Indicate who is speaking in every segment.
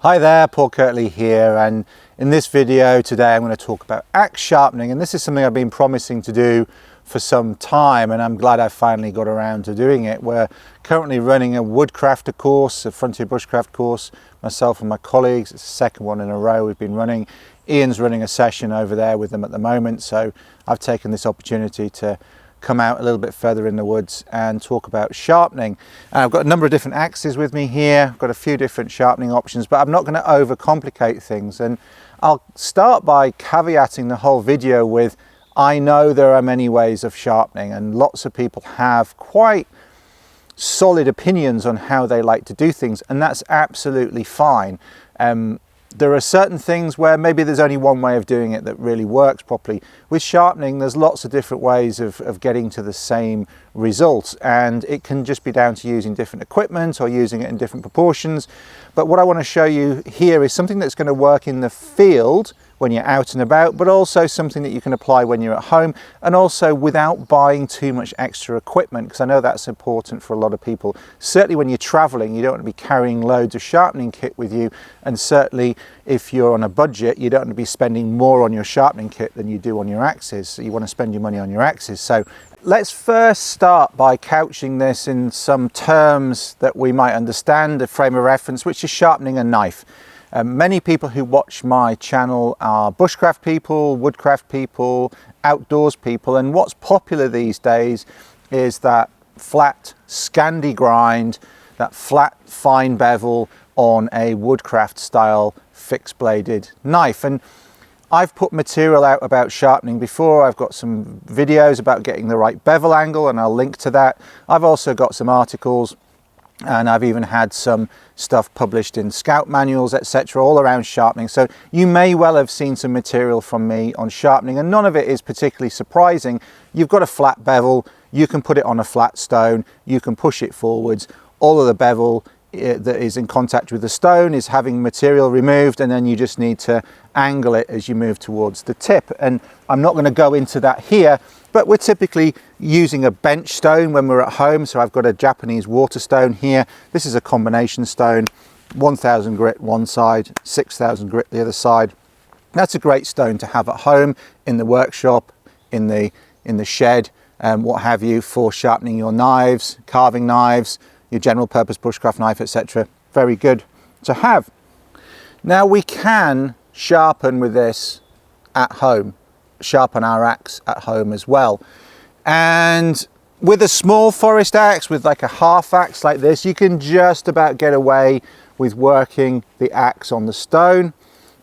Speaker 1: Hi there, Paul Kirtley here, and in this video today I'm going to talk about axe sharpening, and this is something I've been promising to do for some time, and I'm glad I finally got around to doing it. We're currently running a Woodcraft course, a Frontier Bushcraft course, myself and my colleagues. It's the second one in a row we've been running. Ian's running a session over there with them at the moment, so I've taken this opportunity to come out a little bit further in the woods and talk about sharpening. And I've got a number of different axes with me here. I've got a few different sharpening options, but I'm not going to overcomplicate things. And I'll start by caveating the whole video with, I know there are many ways of sharpening, and lots of people have quite solid opinions on how they like to do things, and that's absolutely fine. There are certain things where maybe there's only one way of doing it that really works properly. With sharpening, there's lots of different ways of getting to the same result, and it can just be down to using different equipment or using it in different proportions. But what I want to show you here is something that's going to work in the field when you're out and about, but also something that you can apply when you're at home, and also without buying too much extra equipment, because I know that's important for a lot of people. Certainly when you're traveling, you don't want to be carrying loads of sharpening kit with you, and certainly if you're on a budget, you don't want to be spending more on your sharpening kit than you do on your axes. So you want to spend your money on your axes. So let's first start by couching this in some terms that we might understand, a frame of reference, which is sharpening a knife. Many people who watch my channel are bushcraft people, woodcraft people, outdoors people, and what's popular these days is that flat Scandi grind, that flat fine bevel on a woodcraft style fixed bladed knife. And I've put material out about sharpening before. I've got some videos about getting the right bevel angle, and I'll link to that. I've also got some articles, and I've even had some stuff published in scout manuals, etc., all around sharpening. So you may well have seen some material from me on sharpening, and none of it is particularly surprising. You've got a flat bevel, you can put it on a flat stone, you can push it forwards. All of the bevel that is in contact with the stone is having material removed, and then you just need to angle it as you move towards the tip. And I'm not going to go into that here, but we're typically using a bench stone when we're at home. So I've got a Japanese water stone here. This is a combination stone, 1000 grit one side, 6000 grit the other side. That's a great stone to have at home, in the workshop, in the shed, what have you, for sharpening your knives, carving knives, your general purpose bushcraft knife, etc. Very good to have. Now we can sharpen with this at home, sharpen our axe at home as well. And with a small forest axe, with like a half axe like this, you can just about get away with working the axe on the stone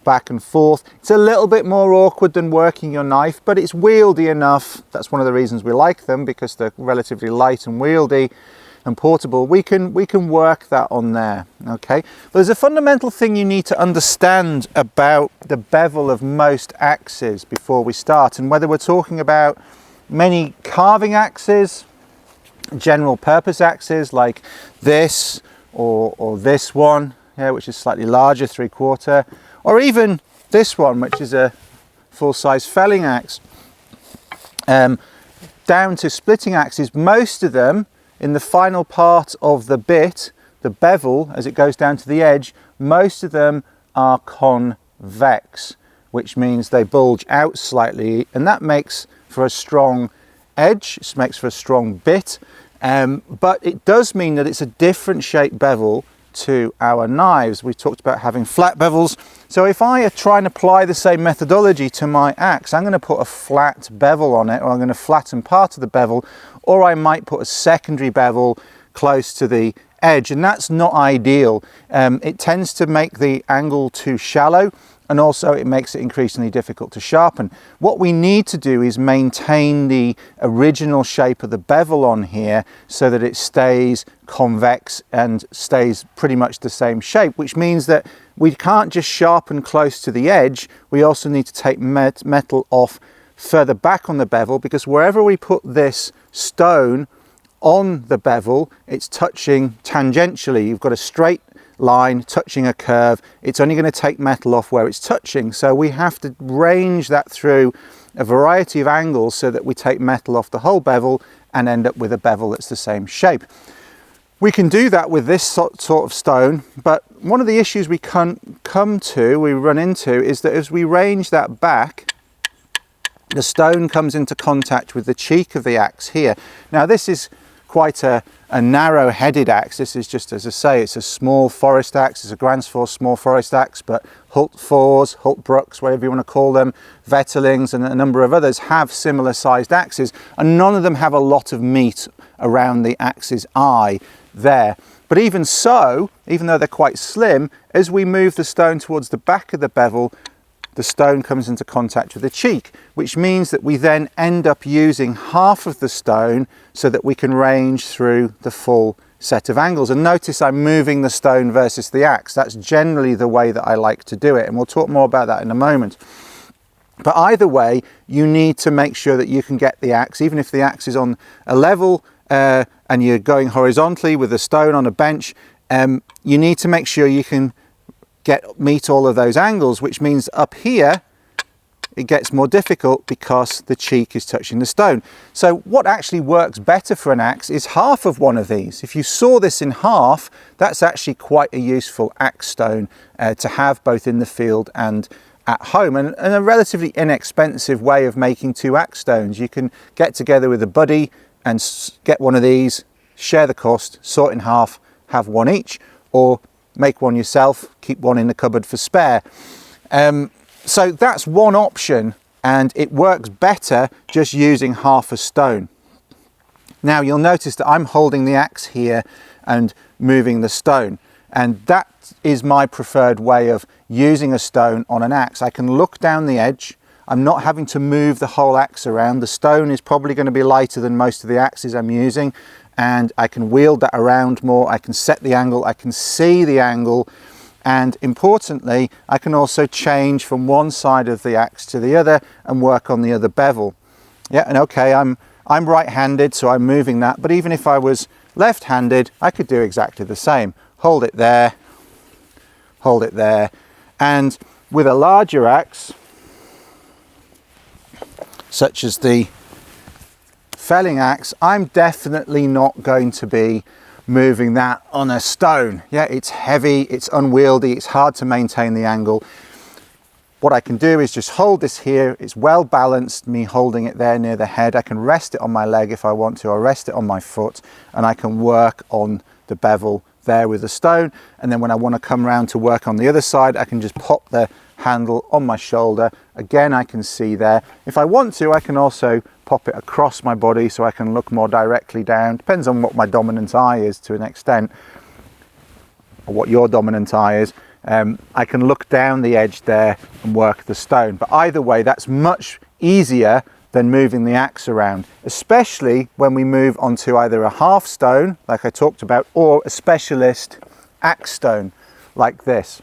Speaker 1: back and forth. It's a little bit more awkward than working your knife, but it's wieldy enough. That's one of the reasons we like them, because they're relatively light and wieldy and portable. We can work that on there, okay? But there's a fundamental thing you need to understand about the bevel of most axes before we start, and whether we're talking about many carving axes, general purpose axes like this or this one, yeah, which is slightly larger, 3/4, or even this one, which is a full-size felling axe, down to splitting axes. Most of them, in the final part of the bit, the bevel, as it goes down to the edge, most of them are convex, which means they bulge out slightly, and that makes for a strong edge, it makes for a strong bit, but it does mean that it's a different shaped bevel to our knives. We talked about having flat bevels, so if I try and apply the same methodology to my axe, I'm going to put a flat bevel on it, or I'm going to flatten part of the bevel, or I might put a secondary bevel close to the edge, and that's not ideal. It tends to make the angle too shallow, and also it makes it increasingly difficult to sharpen. What we need to do is maintain the original shape of the bevel on here so that it stays convex and stays pretty much the same shape, which means that we can't just sharpen close to the edge. We also need to take metal off further back on the bevel, because wherever we put this stone on the bevel, it's touching tangentially. You've got a straight line touching a curve. It's only going to take metal off where it's touching, so we have to range that through a variety of angles so that we take metal off the whole bevel and end up with a bevel that's the same shape. We can do that with this sort of stone, but one of the issues we run into is that as we range that back, the stone comes into contact with the cheek of the axe here. Now this is quite a narrow-headed axe. This is just, as I say, it's a small forest axe. It's a Grants Force small forest axe, but Hult 4s, Hult Brooks, whatever you want to call them, Vetterlings and a number of others have similar sized axes, and none of them have a lot of meat around the axe's eye there. But even so, even though they're quite slim, as we move the stone towards the back of the bevel, the stone comes into contact with the cheek, which means that we then end up using half of the stone so that we can range through the full set of angles. And notice I'm moving the stone versus the axe. That's generally the way that I like to do it, and we'll talk more about that in a moment. But either way, you need to make sure that you can get the axe, even if the axe is on a level and you're going horizontally with the stone on a bench, you need to make sure you can meet all of those angles, which means up here it gets more difficult because the cheek is touching the stone. So what actually works better for an axe is half of one of these. If you saw this in half, that's actually quite a useful axe stone to have both in the field and at home, and a relatively inexpensive way of making two axe stones. You can get together with a buddy and get one of these, share the cost, sort in half, have one each, or make one yourself, keep one in the cupboard for spare. So that's one option, and it works better just using half a stone. Now you'll notice that I'm holding the axe here and moving the stone, and that is my preferred way of using a stone on an axe. I can look down the edge. I'm not having to move the whole axe around. The stone is probably going to be lighter than most of the axes I'm using, and I can wield that around more. I can set the angle, I can see the angle, and importantly, I can also change from one side of the axe to the other and work on the other bevel. Yeah, and okay, I'm right-handed, so I'm moving that, but even if I was left-handed, I could do exactly the same. Hold it there, and with a larger axe, such as the felling axe, I'm definitely not going to be moving that on a stone. Yeah, it's heavy, it's unwieldy, it's hard to maintain the angle. What I can do is just hold this here. It's well balanced, me holding it there near the head. I can rest it on my leg if I want to, or rest it on my foot, and I can work on the bevel there with the stone. And then when I want to come around to work on the other side, I can just pop the handle on my shoulder. Again, I can see there. If I want to, I can also pop it across my body so I can look more directly down. Depends on what my dominant eye is to an extent, or what your dominant eye is. I can look down the edge there and work the stone. But either way, that's much easier than moving the axe around, especially when we move onto either a half stone, like I talked about, or a specialist axe stone like this.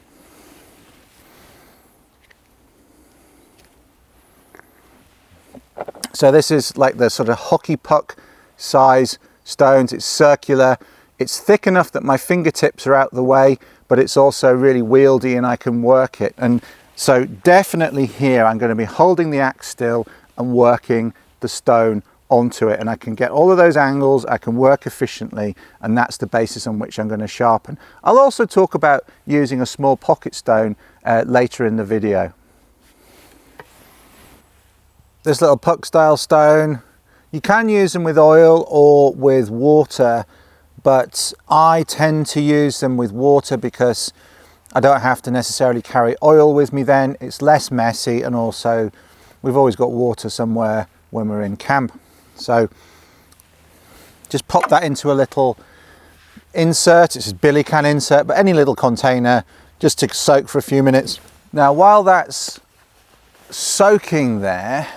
Speaker 1: So this is like the sort of hockey puck size stones. It's circular. It's thick enough that my fingertips are out the way, but it's also really wieldy and I can work it. And so definitely here I'm going to be holding the axe still and working the stone onto it, and I can get all of those angles, I can work efficiently, and that's the basis on which I'm going to sharpen. I'll also talk about using a small pocket stone later in the video. This little puck style stone, you can use them with oil or with water, but I tend to use them with water because I don't have to necessarily carry oil with me then. It's less messy, and also we've always got water somewhere when we're in camp. So just pop that into a little insert. It's a billy can insert, but any little container, just to soak for a few minutes. Now while that's soaking there,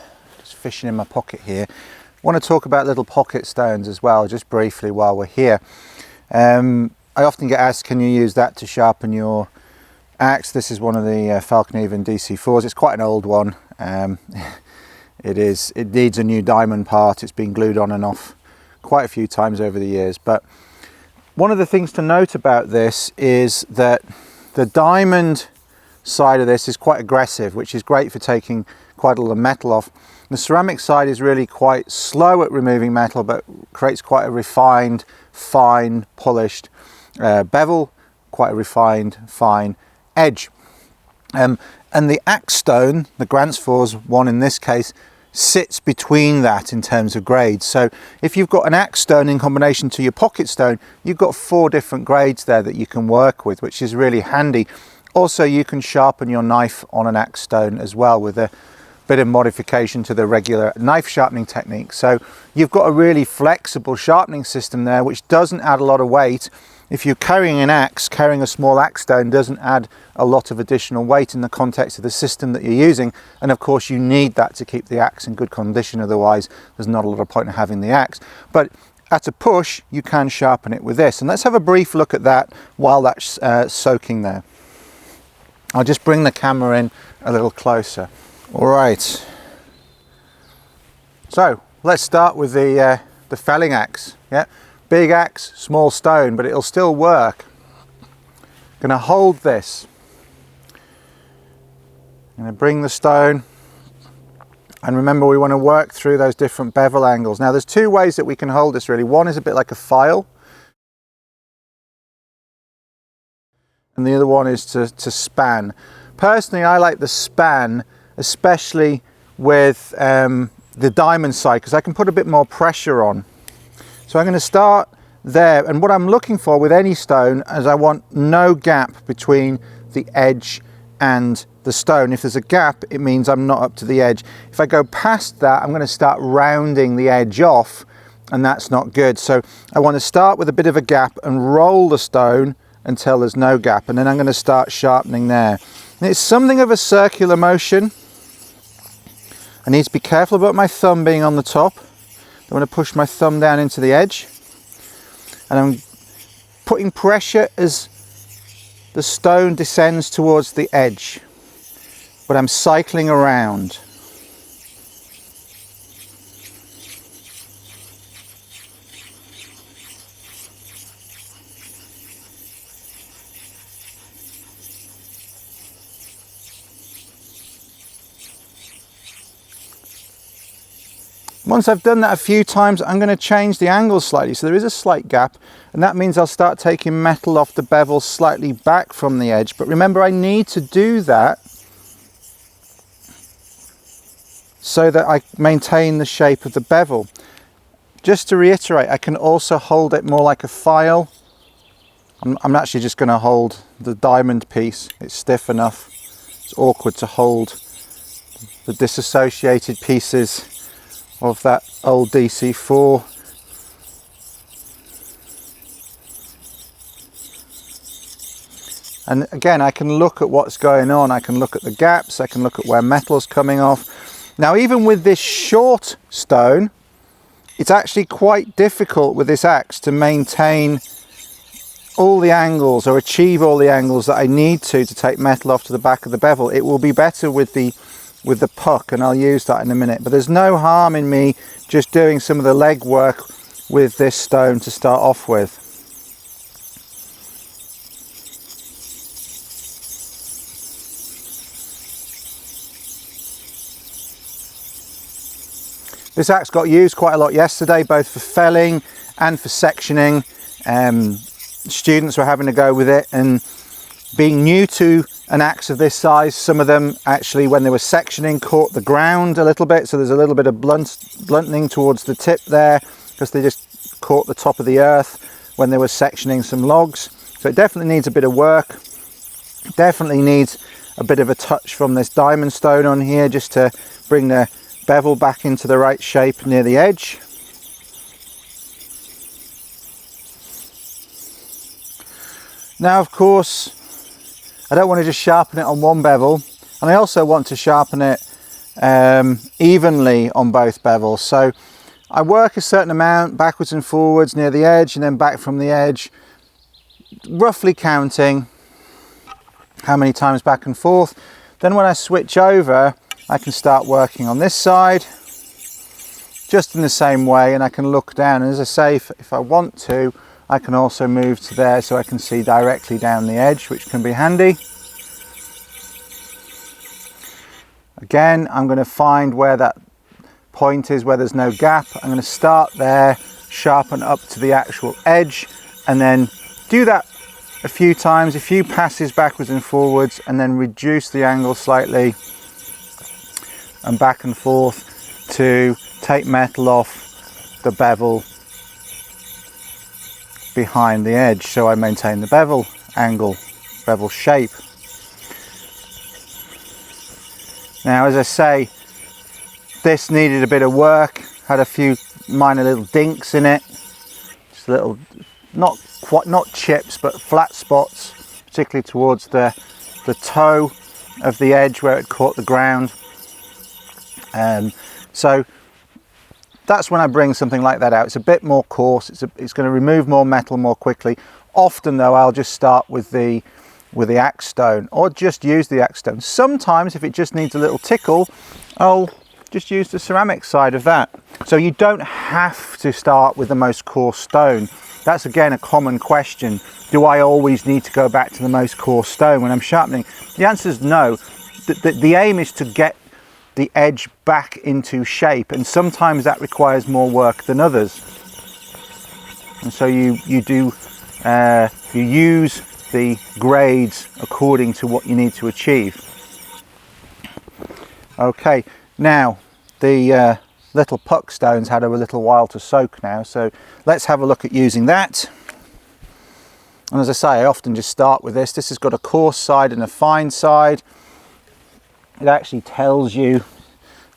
Speaker 1: fishing in my pocket here, I want to talk about little pocket stones as well, just briefly while we're here. I often get asked, can you use that to sharpen your axe? This is one of the Falconeven DC4s. It's quite an old one. It needs a new diamond part. It's been glued on and off quite a few times over the years. But one of the things to note about this is that the diamond side of this is quite aggressive, which is great for taking quite a lot of metal off. The ceramic side is really quite slow at removing metal, but creates quite a refined, fine, polished bevel, quite a refined, fine edge. And the axe stone, the Gränsfors one in this case, sits between that in terms of grades. So if you've got an axe stone in combination to your pocket stone, you've got 4 different grades there that you can work with, which is really handy. Also, you can sharpen your knife on an axe stone as well with a bit of modification to the regular knife sharpening technique. So you've got a really flexible sharpening system there, which doesn't add a lot of weight. If you're carrying an axe, carrying a small axe stone doesn't add a lot of additional weight in the context of the system that you're using. And of course you need that to keep the axe in good condition, otherwise there's not a lot of point in having the axe. But at a push, you can sharpen it with this. And let's have a brief look at that while that's soaking there. I'll just bring the camera in a little closer. All right. So let's start with the felling axe. Yeah. Big axe, small stone, but it'll still work. I'm going to hold this. I'm going to bring the stone, and remember we want to work through those different bevel angles. Now there's 2 ways that we can hold this really. One is a bit like a file, and the other one is to span. Personally, I like the span, especially with the diamond side, because I can put a bit more pressure on. So I'm going to start there, and what I'm looking for with any stone is I want no gap between the edge and the stone. If there's a gap, it means I'm not up to the edge. If I go past that, I'm going to start rounding the edge off, and that's not good. So I want to start with a bit of a gap and roll the stone until there's no gap, and then I'm going to start sharpening there. And it's something of a circular motion. I need to be careful about my thumb being on the top. I want to push my thumb down into the edge, and I'm putting pressure as the stone descends towards the edge, but I'm cycling around. Once I've done that a few times, I'm going to change the angle slightly. So there is a slight gap, and that means I'll start taking metal off the bevel slightly back from the edge. But remember, I need to do that so that I maintain the shape of the bevel. Just to reiterate, I can also hold it more like a file. I'm actually just going to hold the diamond piece. It's stiff enough. It's awkward to hold the disassociated pieces of that old DC4. And again, I can look at what's going on. I can look at the gaps. I can look at where metal's coming off. Now, even with this short stone, it's actually quite difficult with this axe to maintain all the angles or achieve all the angles that I need to take metal off to the back of the bevel. It will be better with the puck, and I'll use that in a minute. But there's no harm in me just doing some of the leg work with this stone to start off with. This axe got used quite a lot yesterday, both for felling and for sectioning. Students were having to go with it, and being new to an axe of this size, some of them actually, when they were sectioning, caught the ground a little bit. So there's a little bit of blunting towards the tip there, because they just caught the top of the earth when they were sectioning some logs. So it definitely needs a bit of work. Definitely needs a bit of a touch from this diamond stone on here, just to bring the bevel back into the right shape near the edge. Now, of course, I don't want to just sharpen it on one bevel, and I also want to sharpen it evenly on both bevels. So I work a certain amount backwards and forwards near the edge, and then back from the edge, roughly counting how many times back and forth. Then when I switch over, I can start working on this side just in the same way, and I can look down, and as I say, if I want to, I can also move to there so I can see directly down the edge, which can be handy. Again, I'm going to find where that point is, where there's no gap. I'm going to start there, sharpen up to the actual edge, and then do that a few times, a few passes backwards and forwards, and then reduce the angle slightly and back and forth to take metal off the bevel behind the edge, so I maintain the bevel angle, bevel shape. Now, as I say, this needed a bit of work, had a few minor little dinks in it, just little, not chips, but flat spots, particularly towards the toe of the edge where it caught the ground. So that's when I bring something like that out. It's a bit more coarse, it's going to remove more metal more quickly. Often though, I'll just start with the axe stone, or just use the axe stone. Sometimes if it just needs a little tickle, I'll just use the ceramic side of that. So you don't have to start with the most coarse stone. That's again a common question. Do I always need to go back to the most coarse stone when I'm sharpening? The answer is no. The aim is to get the edge back into shape, and sometimes that requires more work than others. And so you use the grades according to what you need to achieve. Okay, now the little puck stones had a little while to soak now, so let's have a look at using that. And as I say, I often just start with this. This has got a coarse side and a fine side. It actually tells you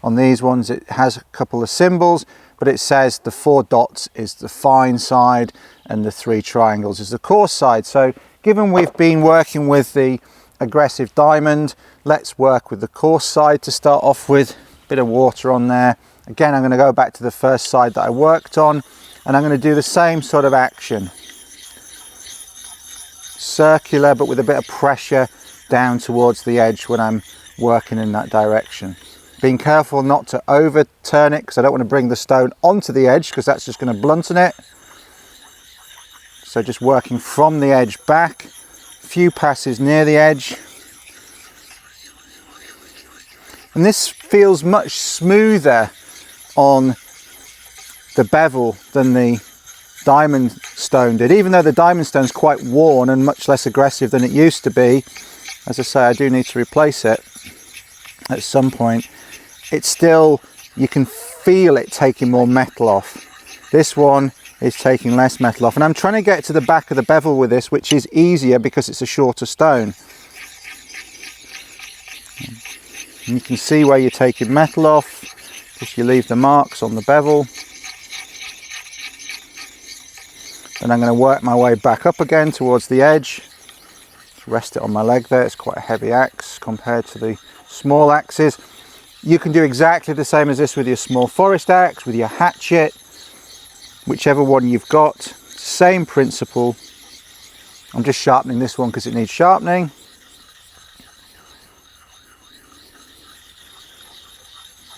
Speaker 1: on these ones, it has a couple of symbols, but it says the 4 dots is the fine side and the 3 triangles is the coarse side. So given we've been working with the aggressive diamond, let's work with the coarse side to start off with. Bit of water on there. Again, I'm going to go back to the first side that I worked on, and I'm going to do the same sort of action. Circular, but with a bit of pressure down towards the edge when I'm working in that direction. Being careful not to overturn it, because I don't want to bring the stone onto the edge, because that's just going to blunten it. So just working from the edge back, a few passes near the edge. And this feels much smoother on the bevel than the diamond stone did, even though the diamond stone's quite worn and much less aggressive than it used to be. As I say, I do need to replace it at some point. It's still, you can feel it taking more metal off. This one is taking less metal off, and I'm trying to get to the back of the bevel with this, which is easier because it's a shorter stone. And you can see where you're taking metal off, just you leave the marks on the bevel. And I'm going to work my way back up again towards the edge. Just rest it on my leg there. It's quite a heavy axe compared to the small axes. You can do exactly the same as this with your small forest axe, with your hatchet, whichever one you've got. Same principle. I'm just sharpening this one because it needs sharpening.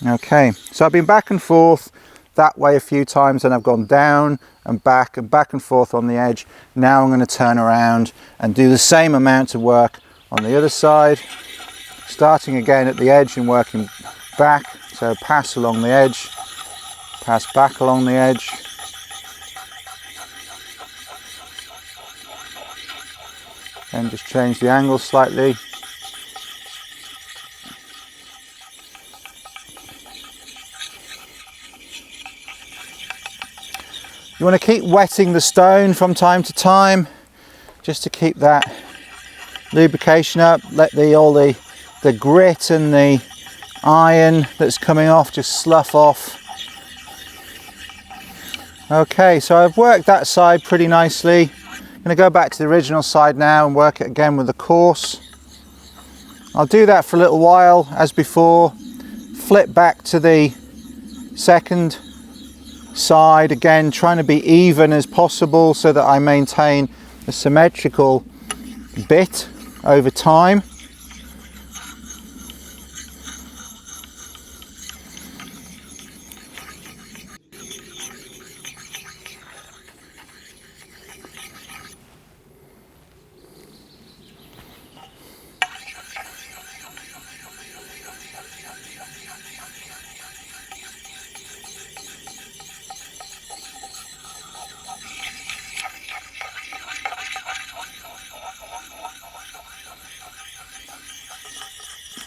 Speaker 1: Okay, so I've been back and forth that way a few times, and I've gone down and back and forth on the edge. Now I'm going to turn around and do the same amount of work on the other side, starting again at the edge and working back. So pass along the edge, pass back along the edge, and just change the angle slightly. You want to keep wetting the stone from time to time, just to keep that lubrication up. Let all the grit and the iron that's coming off just slough off. Okay, so I've worked that side pretty nicely. I'm going to go back to the original side now and work it again with the coarse. I'll do that for a little while as before. Flip back to the second side again, trying to be even as possible so that I maintain a symmetrical bit over time.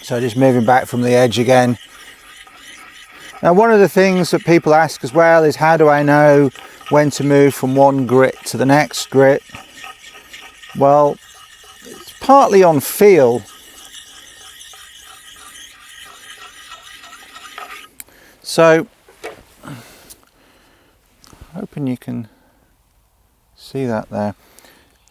Speaker 1: So just moving back from the edge again. Now one of the things that people ask as well is, how do I know when to move from one grit to the next grit? Well, it's partly on feel. So, hoping you can see that there.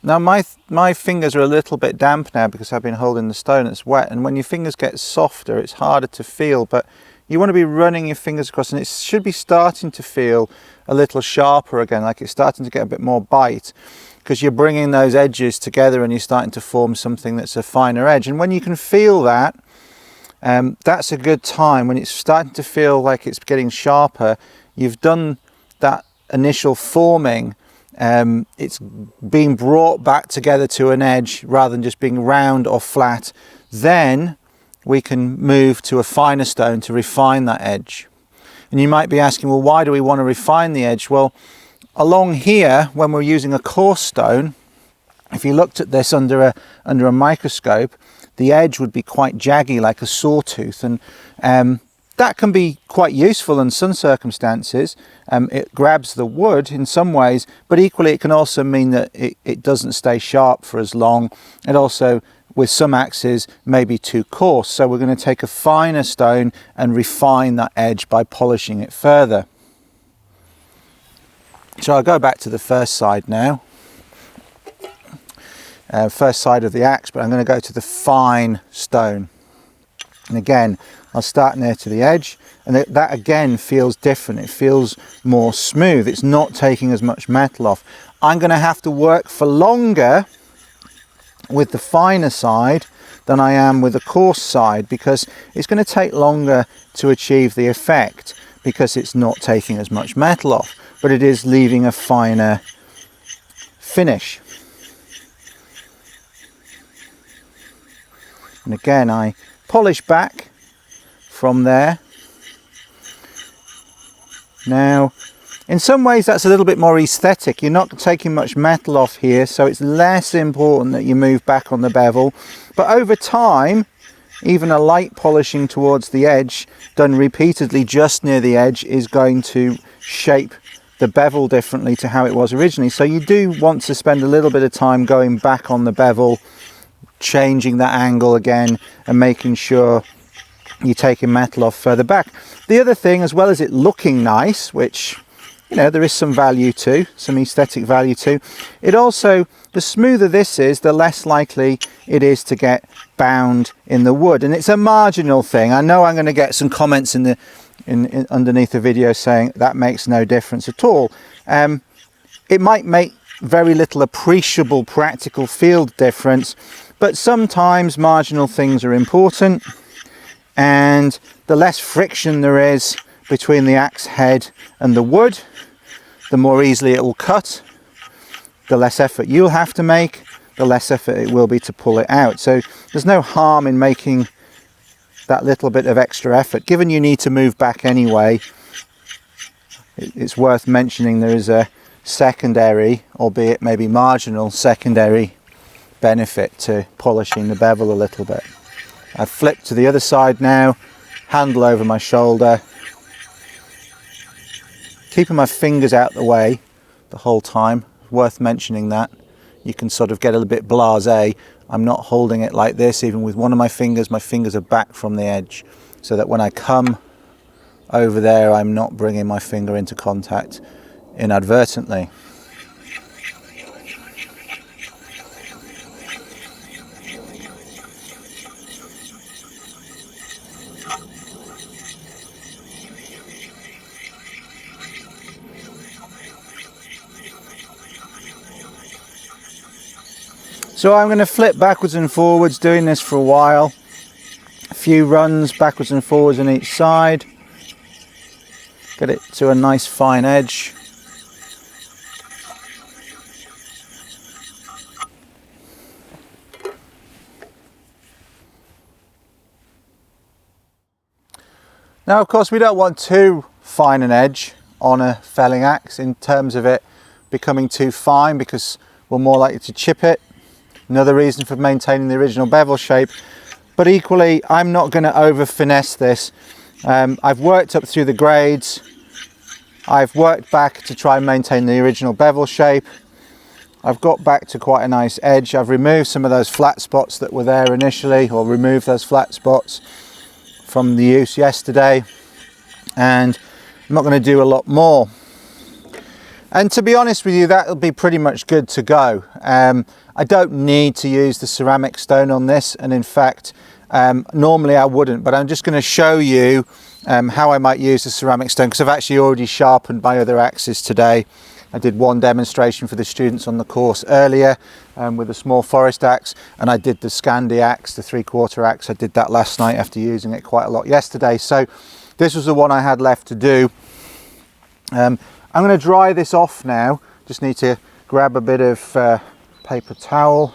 Speaker 1: Now my fingers are a little bit damp now because I've been holding the stone. It's wet, and when your fingers get softer it's harder to feel, but you want to be running your fingers across and it should be starting to feel a little sharper again, like it's starting to get a bit more bite, because you're bringing those edges together and you're starting to form something that's a finer edge. And when you can feel that, that's a good time. When it's starting to feel like it's getting sharper, you've done that initial forming. It's being brought back together to an edge rather than just being round or flat. Then we can move to a finer stone to refine that edge. And you might be asking, well, why do we want to refine the edge? Well, along here, when we're using a coarse stone, if you looked at this under a microscope, the edge would be quite jaggy, like a sawtooth, and that can be quite useful in some circumstances. It grabs the wood in some ways, but equally it can also mean that it doesn't stay sharp for as long. It also, with some axes, may be too coarse. So we're going to take a finer stone and refine that edge by polishing it further. So I'll go back to the first side now. First side of the axe, but I'm going to go to the fine stone. And again, I'll start near to the edge, and that again feels different. It feels more smooth. It's not taking as much metal off. I'm going to have to work for longer with the finer side than I am with the coarse side, because it's going to take longer to achieve the effect, because it's not taking as much metal off, but it is leaving a finer finish. And again, I polish back from there. Now, in some ways that's a little bit more aesthetic. You're not taking much metal off here, so it's less important that you move back on the bevel. But over time, even a light polishing towards the edge, done repeatedly just near the edge, is going to shape the bevel differently to how it was originally. So you do want to spend a little bit of time going back on the bevel, changing that angle again and making sure you're taking metal off further back. The other thing, as well as it looking nice, which, you know, there is some value to, some aesthetic value to, it also, the smoother this is, the less likely it is to get bound in the wood. And it's a marginal thing. I know I'm going to get some comments in underneath the video saying that makes no difference at all. It might make very little appreciable practical field difference, but sometimes marginal things are important, and the less friction there is between the axe head and the wood, the more easily it will cut. The less effort you'll have to make, the less effort it will be to pull it out. So there's no harm in making that little bit of extra effort. Given you need to move back anyway, it's worth mentioning there is a secondary, albeit maybe marginal, secondary benefit to polishing the bevel a little bit. I've flipped to the other side now, handle over my shoulder, keeping my fingers out the way the whole time. Worth mentioning that. You can sort of get a little bit blasé. I'm not holding it like this. Even with one of my fingers are back from the edge, so that when I come over there, I'm not bringing my finger into contact inadvertently. So I'm going to flip backwards and forwards, doing this for a while. A few runs backwards and forwards on each side. Get it to a nice fine edge. Now, of course, we don't want too fine an edge on a felling axe in terms of it becoming too fine, because we're more likely to chip it. Another reason for maintaining the original bevel shape. but equally I'm not going to over finesse this. I've worked up through the grades, I've worked back to try and maintain the original bevel shape. I've got back to quite a nice edge. I've removed some of those flat spots that were there initially, or removed those flat spots from the use yesterday, and I'm not going to do a lot more. And to be honest with you, that'll be pretty much good to go. I don't need to use the ceramic stone on this, and in fact normally I wouldn't, but I'm just going to show you how I might use the ceramic stone, because I've actually already sharpened my other axes today. I did one demonstration for the students on the course earlier with a small forest axe, and I did the Scandi axe, the 3/4 axe. I did that last night after using it quite a lot yesterday. So this was the one I had left to do. I'm going to dry this off now. Just need to grab a bit of paper towel.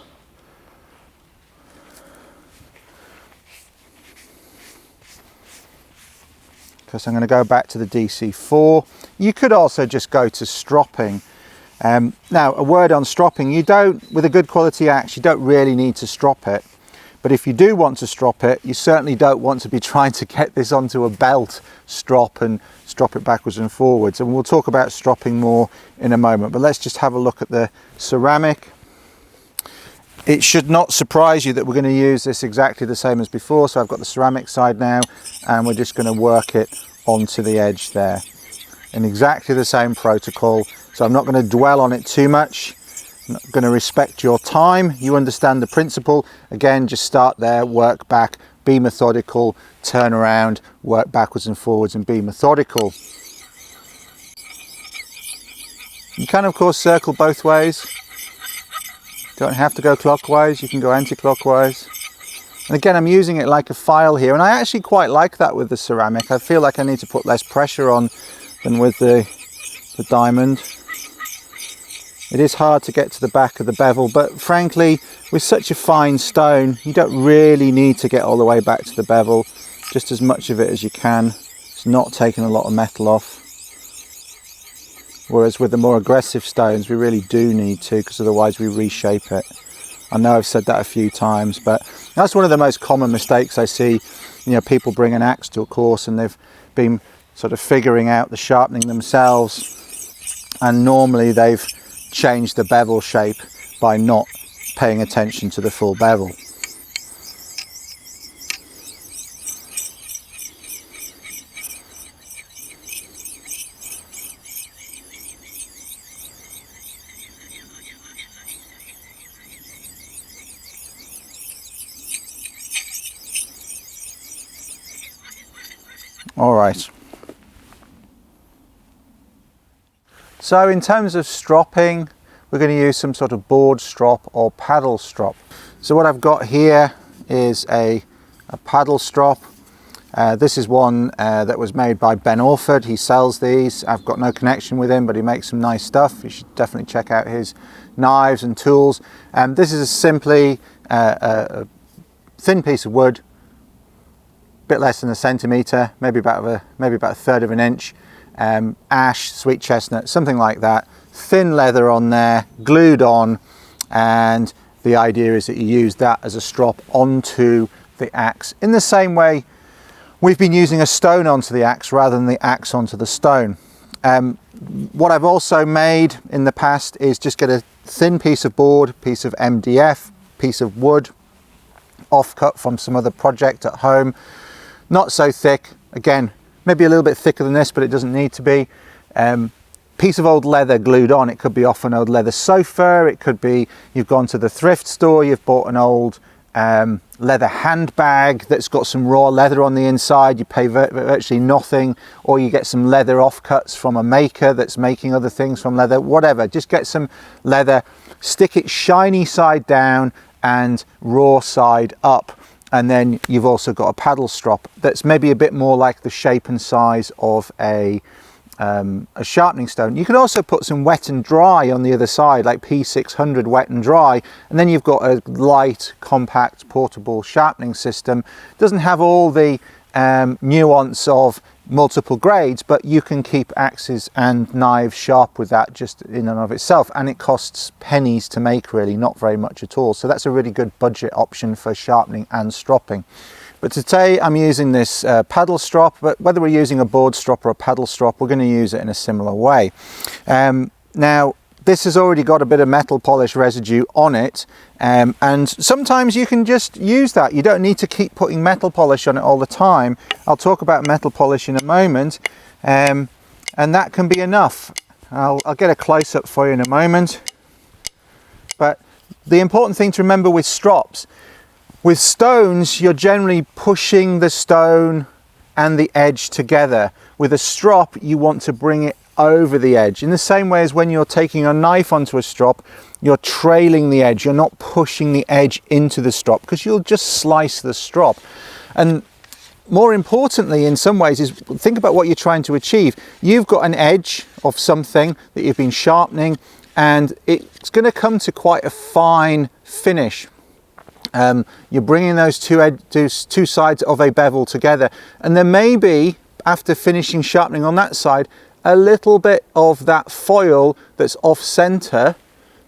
Speaker 1: Because I'm going to go back to the DC4. You could also just go to stropping. Now, a word on stropping. You don't, with a good quality axe, you don't really need to strop it. But if you do want to strop it, you certainly don't want to be trying to get this onto a belt strop and strop it backwards and forwards. And we'll talk about stropping more in a moment. But let's just have a look at the ceramic. It should not surprise you that we're going to use this exactly the same as before. So I've got the ceramic side now, and we're just going to work it onto the edge there in exactly the same protocol. So I'm not going to dwell on it too much. I'm not going to respect your time. You understand the principle. Again, just start there, work back, be methodical, turn around, work backwards and forwards, and be methodical. You can of course circle both ways. Don't have to go clockwise, you can go anti-clockwise. And again, I'm using it like a file here, and I actually quite like that with the ceramic. I feel like I need to put less pressure on than with the diamond. It is hard to get to the back of the bevel, but frankly, with such a fine stone, you don't really need to get all the way back to the bevel. Just as much of it as you can. It's not taking a lot of metal off. Whereas with the more aggressive stones, we really do need to, because otherwise we reshape it. I know I've said that a few times, but that's one of the most common mistakes I see. You know, people bring an axe to a course and they've been sort of figuring out the sharpening themselves, and normally they've changed the bevel shape by not paying attention to the full bevel. All right. So in terms of stropping, we're going to use some sort of board strop or paddle strop. So what I've got here is a paddle strop. This is one that was made by Ben Orford. He sells these. I've got no connection with him, but he makes some nice stuff. You should definitely check out his knives and tools. This is simply a thin piece of wood, bit less than a centimetre, maybe about a third of an inch. Ash, sweet chestnut, something like that. Thin leather on there, glued on, and the idea is that you use that as a strop onto the axe in the same way we've been using a stone onto the axe rather than the axe onto the stone. What I've also made in the past is just get a thin piece of board, piece of MDF, piece of wood, offcut from some other project at home. Not so thick, again, maybe a little bit thicker than this, but it doesn't need to be. Piece of old leather glued on. It could be off an old leather sofa. It could be you've gone to the thrift store, you've bought an old leather handbag that's got some raw leather on the inside. You pay virtually nothing, or you get some leather offcuts from a maker that's making other things from leather, whatever. Just get some leather, stick it shiny side down and raw side up. And then you've also got a paddle strop that's maybe a bit more like the shape and size of a sharpening stone. You can also put some wet and dry on the other side, like P600 wet and dry, and then you've got a light, compact, portable sharpening system. It doesn't have all the nuance of multiple grades, but you can keep axes and knives sharp with that just in and of itself, and it costs pennies to make, really, not very much at all. So that's a really good budget option for sharpening and stropping. But today I'm using this paddle strop, but whether we're using a board strop or a paddle strop, we're going to use it in a similar way. Now this has already got a bit of metal polish residue on it, and sometimes you can just use that. You don't need to keep putting metal polish on it all the time. I'll talk about metal polish in a moment, and that can be enough. I'll get a close-up for you in a moment. But the important thing to remember with strops, with stones, you're generally pushing the stone and the edge together. With a strop, you want to bring it over the edge, in the same way as when you're taking a knife onto a strop, you're trailing the edge, you're not pushing the edge into the strop, because you'll just slice the strop. And more importantly, in some ways, is think about what you're trying to achieve. You've got an edge of something that you've been sharpening, and it's going to come to quite a fine finish. You're bringing those two sides of a bevel together, and there may be, after finishing sharpening on that side, a little bit of that foil that's off center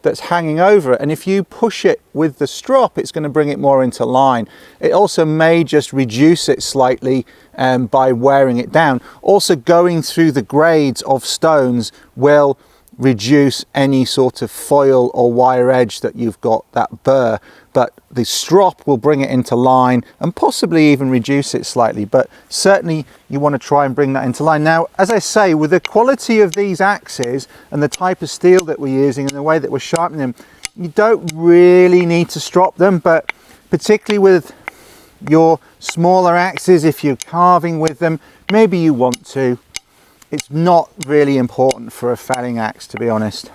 Speaker 1: that's hanging over it, and if you push it with the strop, it's going to bring it more into line. It also may just reduce it slightly by wearing it down. Also, going through the grades of stones will reduce any sort of foil or wire edge that you've got, that burr, but the strop will bring it into line and possibly even reduce it slightly, but certainly you want to try and bring that into line. Now, as I say, with the quality of these axes and the type of steel that we're using and the way that we're sharpening them, you don't really need to strop them, but particularly with your smaller axes, if you're carving with them, maybe you want to. It's not really important for a felling axe, to be honest,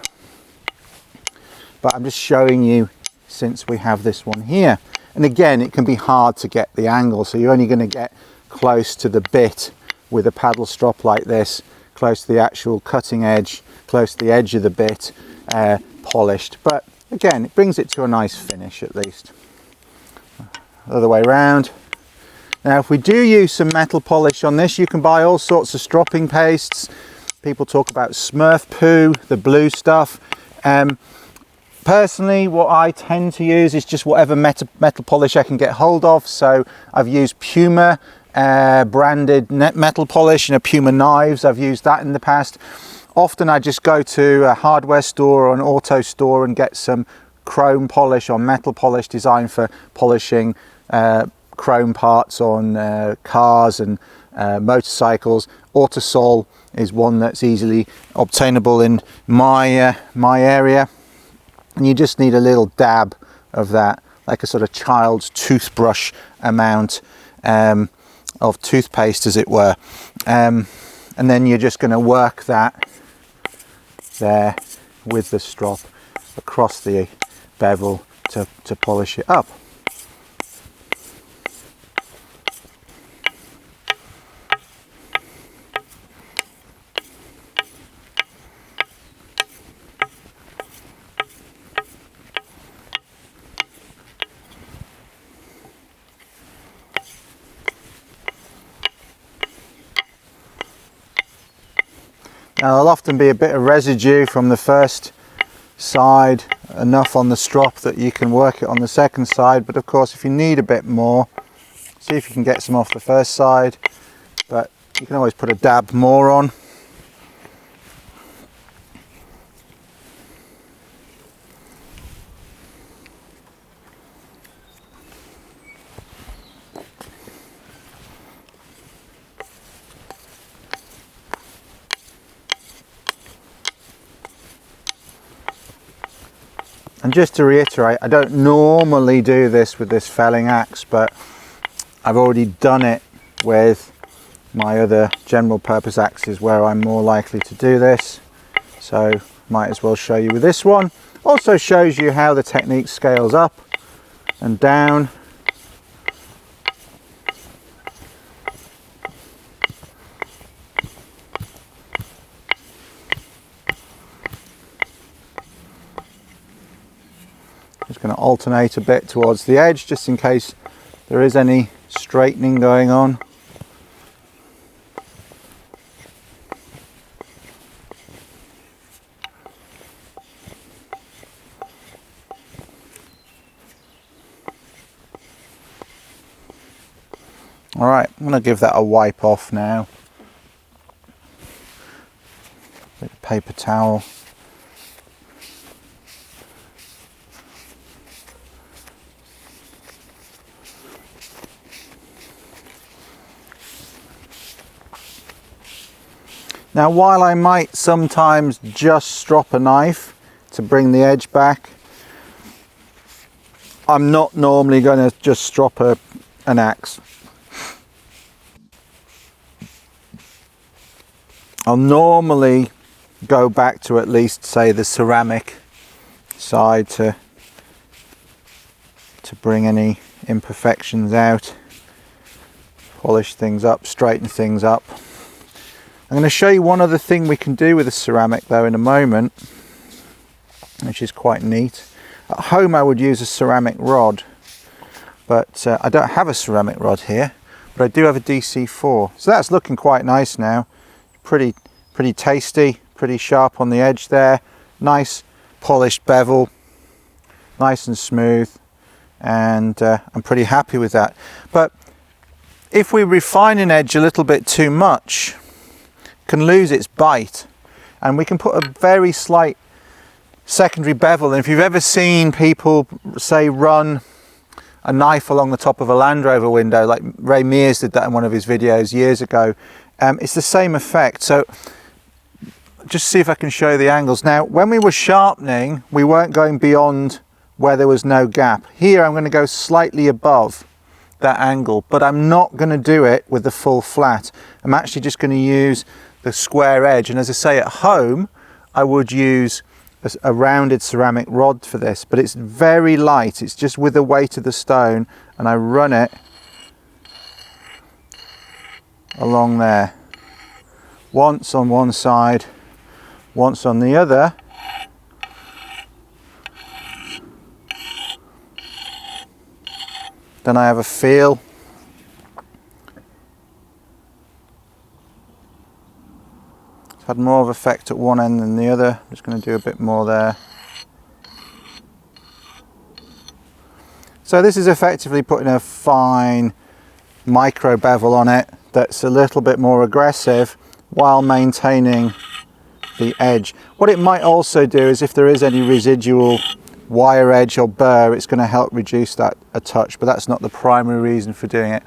Speaker 1: but I'm just showing you since we have this one here. And again, it can be hard to get the angle, so you're only going to get close to the bit with a paddle strop like this, close to the actual cutting edge, close to the edge of the bit, polished. But again, it brings it to a nice finish at least. Other way around. Now, if we do use some metal polish on this, you can buy all sorts of stropping pastes. People talk about Smurf poo, the blue stuff. Personally, what I tend to use is just whatever metal polish I can get hold of. So I've used Puma branded metal polish, Puma knives. I've used that in the past. Often I just go to a hardware store or an auto store and get some chrome polish or metal polish designed for polishing chrome parts on cars and motorcycles. Autosol is one that's easily obtainable in my area, and you just need a little dab of that, like a sort of child's toothbrush amount of toothpaste, as it were, and then you're just going to work that there with the strop across the bevel to polish it up. Now, there'll often be a bit of residue from the first side, enough on the strop that you can work it on the second side, but of course if you need a bit more, see if you can get some off the first side, but you can always put a dab more on. And just to reiterate, I don't normally do this with this felling axe, but I've already done it with my other general purpose axes where I'm more likely to do this, so might as well show you with this one. Also shows you how the technique scales up and down. Just going to alternate a bit towards the edge just in case there is any straightening going on. All right, I'm going to give that a wipe off now. Bit of paper towel. Now, while I might sometimes just strop a knife to bring the edge back, I'm not normally going to just strop an axe. I'll normally go back to at least, say, the ceramic side to bring any imperfections out, polish things up, straighten things up. I'm going to show you one other thing we can do with the ceramic though in a moment, which is quite neat. At home I would use a ceramic rod, but I don't have a ceramic rod here, but I do have a DC4. So that's looking quite nice now. Pretty tasty, pretty sharp on the edge there. Nice polished bevel, nice and smooth, and I'm pretty happy with that. But if we refine an edge a little bit too much, can lose its bite, and we can put a very slight secondary bevel. And if you've ever seen people, say, run a knife along the top of a Land Rover window, like Ray Mears did that in one of his videos years ago, it's the same effect. So just see if I can show you the angles. Now, when we were sharpening, we weren't going beyond where there was no gap. Here I'm going to go slightly above that angle, but I'm not going to do it with the full flat. I'm actually just going to use the square edge, and as I say, at home I would use a rounded ceramic rod for this, but it's very light. It's just with the weight of the stone, and I run it along there, once on one side, once on the other, then I have a feel. Had more of effect at one end than the other. I'm just going to do a bit more there. So this is effectively putting a fine micro bevel on it that's a little bit more aggressive while maintaining the edge. What it might also do is, if there is any residual wire edge or burr, it's going to help reduce that a touch, but that's not the primary reason for doing it.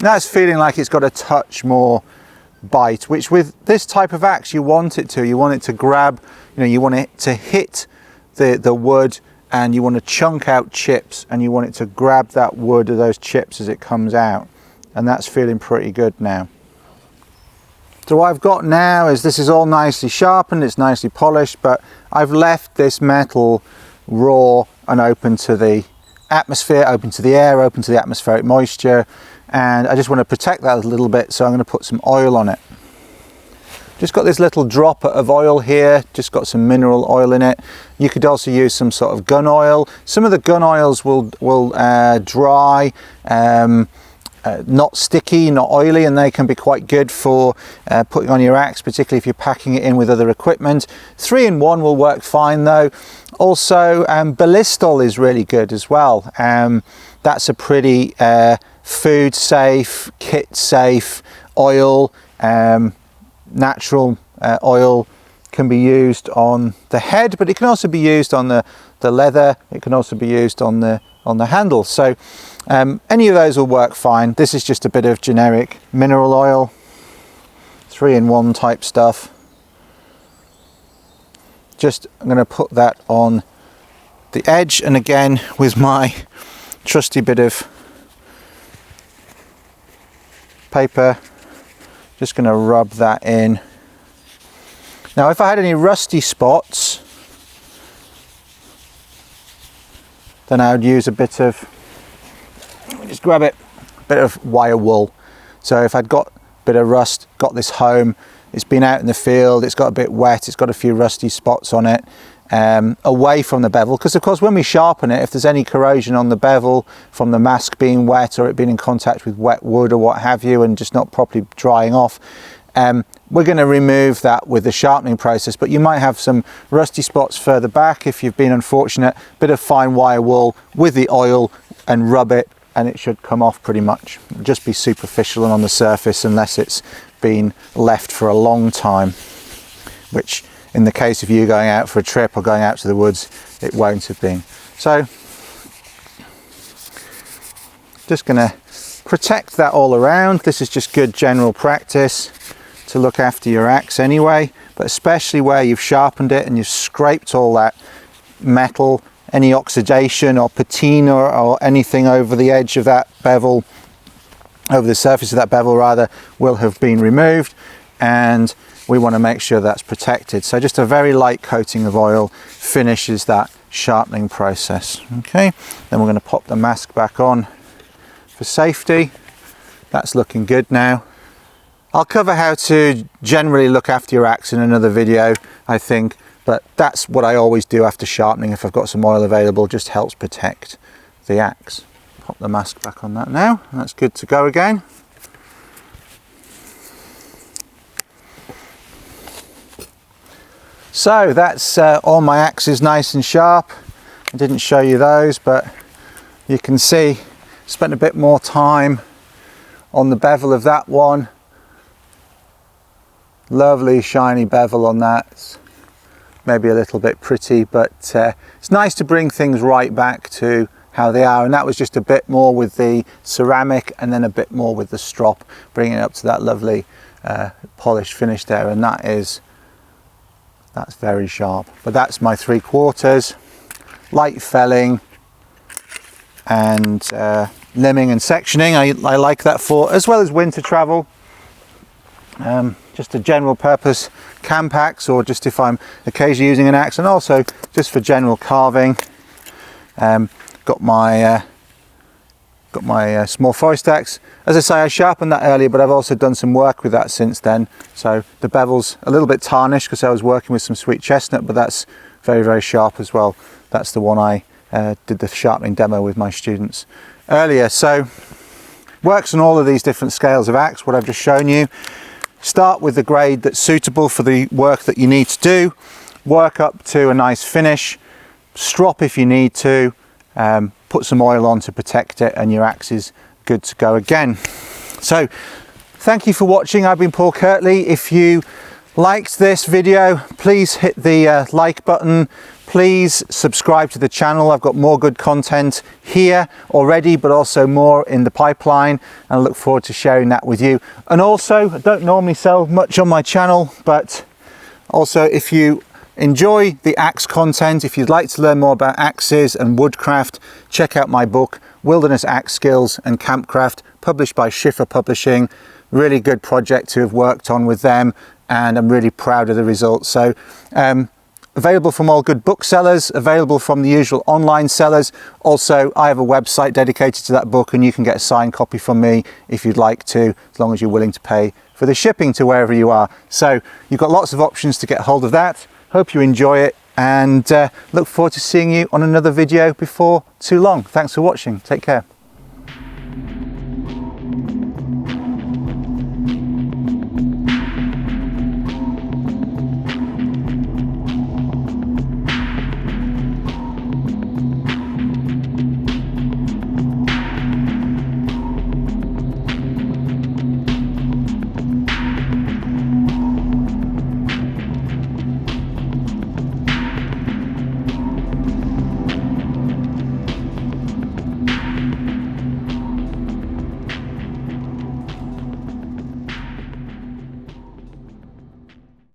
Speaker 1: Now it's feeling like it's got a touch more bite, which with this type of axe you want it to. You want it to grab, you want it to hit the wood, and you want to chunk out chips, and you want it to grab that wood or those chips as it comes out, and that's feeling pretty good now. So what I've got now is this is all nicely sharpened, it's nicely polished, but I've left this metal raw and open to the atmosphere, open to the air, open to the atmospheric moisture, and I just want to protect that a little bit, so I'm going to put some oil on it. Just got this little drop of oil here, just got some mineral oil in it. You could also use some sort of gun oil. Some of the gun oils will dry, not sticky, not oily, and they can be quite good for putting on your axe, particularly if you're packing it in with other equipment. 3-in-1 will work fine though. Also, Ballistol is really good as well. That's a pretty food safe, kit safe oil. Natural oil can be used on the head, but it can also be used on the leather. It can also be used on the handle. So any of those will work fine. This is just a bit of generic mineral oil, 3-in-1 type stuff. I'm going to put that on the edge, and again with my trusty bit of paper, just going to rub that in. Now if I had any rusty spots, then I would use a bit of, let me just grab it, a bit of wire wool. So if I'd got a bit of rust, got this home, it's been out in the field, it's got a bit wet, it's got a few rusty spots on it, away from the bevel, because of course when we sharpen it, if there's any corrosion on the bevel from the mask being wet or it being in contact with wet wood or what have you and just not properly drying off, we're going to remove that with the sharpening process. But you might have some rusty spots further back if you've been unfortunate. Bit of fine wire wool with the oil and rub it and it should come off pretty much. It'll just be superficial and on the surface unless it's been left for a long time, which in the case of you going out for a trip or going out to the woods, it won't have been. So just going to protect that all around. This is just good general practice to look after your axe anyway, but especially where you've sharpened it and you've scraped all that metal, any oxidation or patina or anything over the edge of that bevel, over the surface of that bevel rather, will have been removed, and we want to make sure that's protected. So just a very light coating of oil finishes that sharpening process. Okay, then we're going to pop the mask back on for safety. That's looking good now. I'll cover how to generally look after your axe in another video, I think, but that's what I always do after sharpening. If I've got some oil available, just helps protect the axe. Pop the mask back on that now, and that's good to go again. So that's all my axes nice and sharp. I didn't show you those, but you can see spent a bit more time on the bevel of that one. Lovely shiny bevel on that. Maybe a little bit pretty, but it's nice to bring things right back to how they are, and that was just a bit more with the ceramic and then a bit more with the strop, bringing it up to that lovely polished finish there, and that's very sharp. But that's my 3/4, light felling and limbing and sectioning. I like that for, as well as winter travel, just a general purpose camp axe, or just if I'm occasionally using an axe, and also just for general carving. Got my small forest axe. As I say, I sharpened that earlier, but I've also done some work with that since then. So the bevel's a little bit tarnished because I was working with some sweet chestnut, but that's very, very sharp as well. That's the one I did the sharpening demo with my students earlier. So works on all of these different scales of axe, what I've just shown you. Start with the grade that's suitable for the work that you need to do, work up to a nice finish, strop if you need to, put some oil on to protect it, and your axe is good to go again. So thank you for watching. I've been Paul Kirtley. If you liked this video, please hit the like button. Please subscribe to the channel. I've got more good content here already, but also more in the pipeline, and I look forward to sharing that with you. And also, I don't normally sell much on my channel, but also if you enjoy the axe content, if you'd like to learn more about axes and woodcraft, check out my book, Wilderness Axe Skills and Campcraft, published by Schiffer Publishing. Really good project to have worked on with them, and I'm really proud of the results. So available from all good booksellers, available from the usual online sellers. Also, I have a website dedicated to that book, and you can get a signed copy from me if you'd like to, as long as you're willing to pay for the shipping to wherever you are. So you've got lots of options to get hold of that. Hope you enjoy it, and look forward to seeing you on another video before too long. Thanks for watching. Take care.